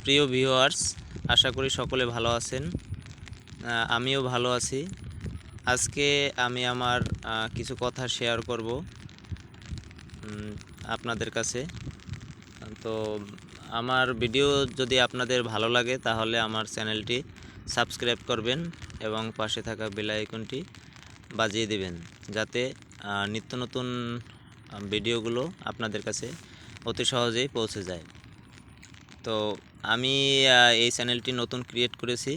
প্রিয় ভিউয়ার্স, আশা করি সকলে ভালো আছেন। আমিও ভালো আছি। আজকে আমি আমার কিছু কথা শেয়ার করব আপনাদের কাছে। তো আমার ভিডিও যদি আপনাদের ভালো লাগে তাহলে আমার চ্যানেলটি সাবস্ক্রাইব করবেন এবং পাশে থাকা বেল আইকনটি বাজিয়ে দেবেন, যাতে নিত্য নতুন ভিডিওগুলো আপনাদের কাছে অতি সহজেই পৌঁছে যায়। তো আমি এই চ্যানেলটি নতুন ক্রিয়েট করেছি।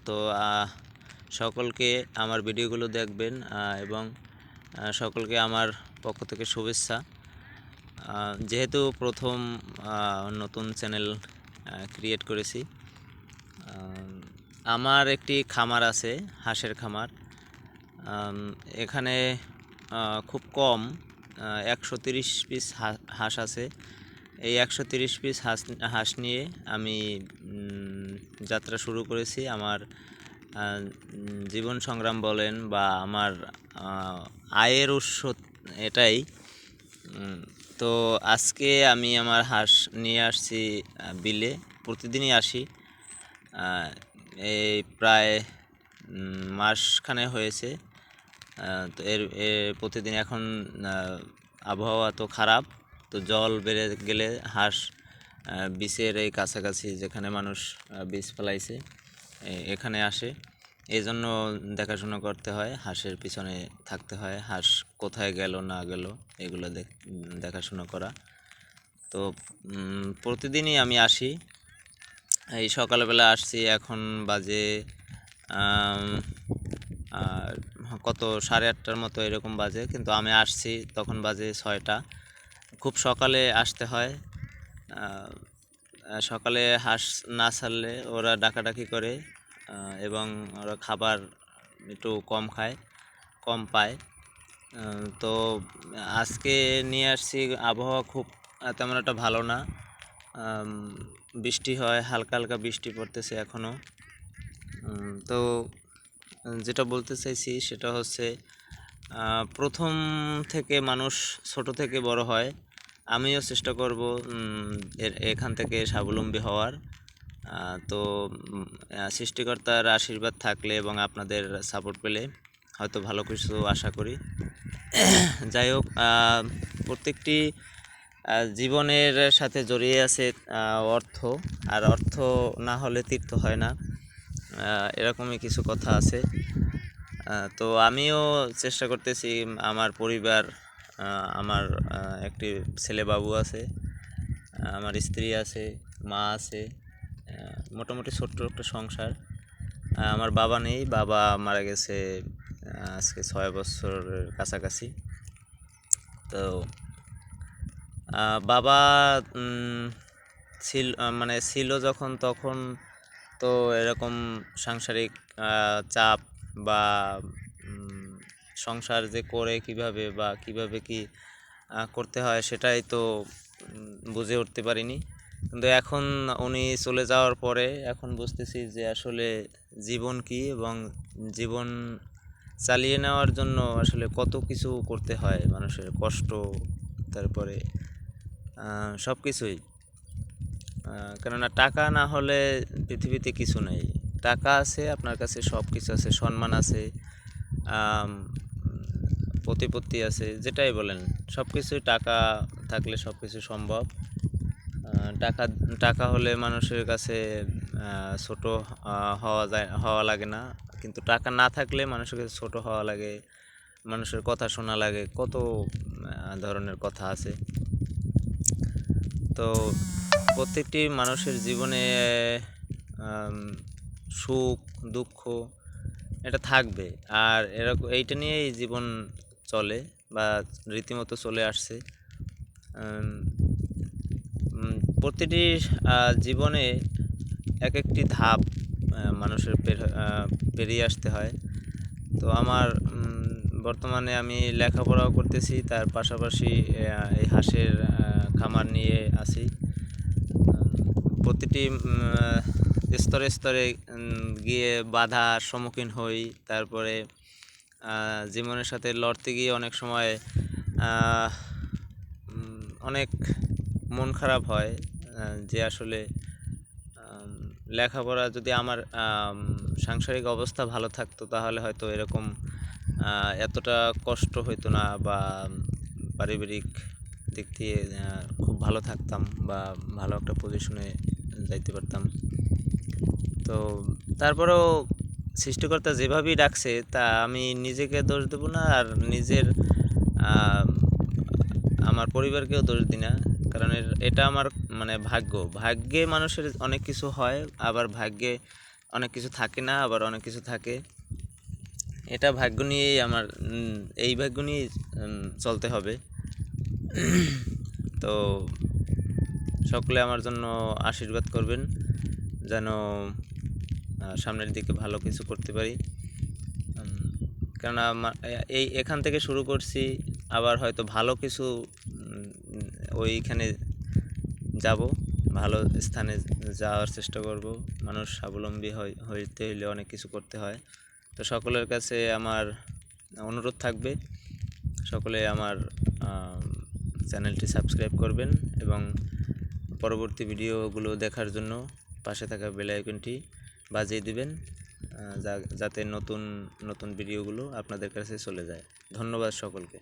তো সকলকে আমার ভিডিওগুলো দেখবেন এবং সকলকে আমার পক্ষ থেকে শুভেচ্ছা। যেহেতু প্রথম নতুন চ্যানেল ক্রিয়েট করেছি। আমার একটি খামার আছে, হাঁসের খামার। এখানে খুব কম 130 পিস হাঁস আছে। এই 130 পিস হাঁস নিয়ে আমি যাত্রা শুরু করেছি। আমার জীবন সংগ্রাম বলেন বা আমার আয়ের উৎস এটাই। তো আজকে আমি আমার হাঁস নিয়ে আসছি বিলে। প্রতিদিনই আসি, এই প্রায় মাসখানে হয়েছে। তো এর প্রতিদিন এখন আবহাওয়া তো খারাপ, তো জল বেড়ে গেলে হাঁস বীচের এই কাছাকাছি যেখানে মানুষ বীজ ফেলাইছে এখানে আসে। এই জন্য দেখাশোনা করতে হয়, হাঁসের পিছনে থাকতে হয়, হাঁস কোথায় গেল না গেল এগুলো দেখাশোনা করা। তো প্রতিদিনই আমি আসি। এই সকালবেলা আসছি, এখন বাজে কত 8:30টার মতো এরকম বাজে, কিন্তু আমি আসছি তখন বাজে 6টা। খুব সকালে আসতে হয়। সকালে হাঁস না ছাড়লে ওরা ডাকাডাকি করে এবং ওরা খাবার একটু কম খায়, কম পায়। তো আজকে নিয়ে আসছি, আবহাওয়া খুব তেমন একটা ভালো না। বৃষ্টি হয়, হালকা হালকা বৃষ্টি পড়তেছে এখনও। তো যেটা বলতে চাইছি সেটা হচ্ছে, প্রথম থেকে মানুষ ছোট থেকে বড় হয়। আমিও চেষ্টা করব এখান থেকে স্বাবলম্বী হওয়ার। তো সৃষ্টিকর্তার আশীর্বাদ থাকলে এবং আপনাদের সাপোর্ট পেলে হয়তো ভালো কিছু আশা করি। যাই হোক, প্রত্যেকটি জীবনের সাথে জড়িয়ে আছে অর্থ, আর অর্থ না হলে তীর্থ হয় না, এরকমই কিছু কথা আছে। তো আমিও চেষ্টা করতেছি, আমার পরিবার, আমার একটি ছেলে বাবু আছে, আমার স্ত্রী আছে, মা আছে, মোটামুটি ছোট্ট একটা সংসার। আমার বাবা নেই, বাবা মারা গেছে আজকে 6 বছরের কাছাকাছি। তো বাবা ছিল যখন, তখন তো এরকম সাংসারিক চাপ বা সংসার যে করে কিভাবে বা কিভাবে কি করতে হয় সেটাই তো বুঝে উঠতে পারিনি। কিন্তু এখন উনি চলে যাওয়ার পরে এখন বুঝতেছি যে আসলে জীবন কি, এবং জীবন চালিয়ে নেওয়ার জন্য আসলে কত কিছু করতে হয়, মানুষের কষ্ট, তারপরে সব কিছুই। কেননা টাকা না হলে পৃথিবীতে কিছু নেই। টাকা আছে, আপনার কাছে সব কিছু আছে, সম্মান আছে, প্রতিপত্তি আছে, যেটাই বলেন সব কিছুই টাকা থাকলে সব কিছু সম্ভব। টাকা টাকা হলে মানুষের কাছে ছোট হওয়া লাগে না, কিন্তু টাকা না থাকলে মানুষের কাছে ছোট হওয়া লাগে, মানুষের কথা শোনা লাগে, কত ধরনের কথা আছে। তো প্রত্যেকটি মানুষের জীবনে সুখ দুঃখ এটা থাকবে, আর এরকম এইটা নিয়েই জীবন চলে বা রীতিমতো চলে আসছে। প্রতিটি জীবনে এক একটি ধাপ মানুষের পেরিয়ে আসতে হয়। তো আমার বর্তমানে আমি লেখাপড়াও করতেছি, তার পাশাপাশি এই হাঁসের খামার নিয়ে আছি। প্রতিটি স্তরে স্তরে গিয়ে বাধার সম্মুখীন হই, তারপরে জীবনের সাথে লড়তে গিয়ে অনেক সময় অনেক মন খারাপ হয়, যে আসলে লেখাপড়া যদি আমার সাংসারিক অবস্থা ভালো থাকতো তাহলে হয়তো এরকম এতটা কষ্ট হইতো না, বা পারিবারিক দিক দিয়ে খুব ভালো থাকতাম বা ভালো একটা পজিশনে যাইতে পারতাম। তো তারপরেও সৃষ্টিকর্তা যেভাবেই ডাকছে তা আমি নিজেকে দোষ দেবো না, আর নিজের আমার পরিবারকেও দোষ দিই না, কারণ এটা আমার মানে ভাগ্যে মানুষের অনেক কিছু হয়, আবার ভাগ্যে অনেক কিছু থাকে না, আবার অনেক কিছু থাকে। এটা ভাগ্য নিয়েই আমার এই ভাগ্য নিয়েই চলতে হবে। তো সকলে আমার জন্য আশীর্বাদ করবেন যেন সামনের দিকে ভালো কিছু করতে পারি। কেননা এখান থেকে শুরু করছি, আবার হয়তো ভালো কিছু ওইখানে যাব, ভালো স্থানে যাওয়ার চেষ্টা করব। মানুষ স্বাবলম্বী হইতে হইলে অনেক কিছু করতে হয়। তো সকলের কাছে আমার অনুরোধ থাকবে, সকলে আমার চ্যানেলটি সাবস্ক্রাইব করবেন এবং পরবর্তী ভিডিওগুলো দেখার জন্য পাশে থাকা বেল আইকনটি বাজিয়ে দিবেন, যাতে নতুন নতুন ভিডিওগুলো আপনাদের কাছে চলে যায়। ধন্যবাদ সকলকে।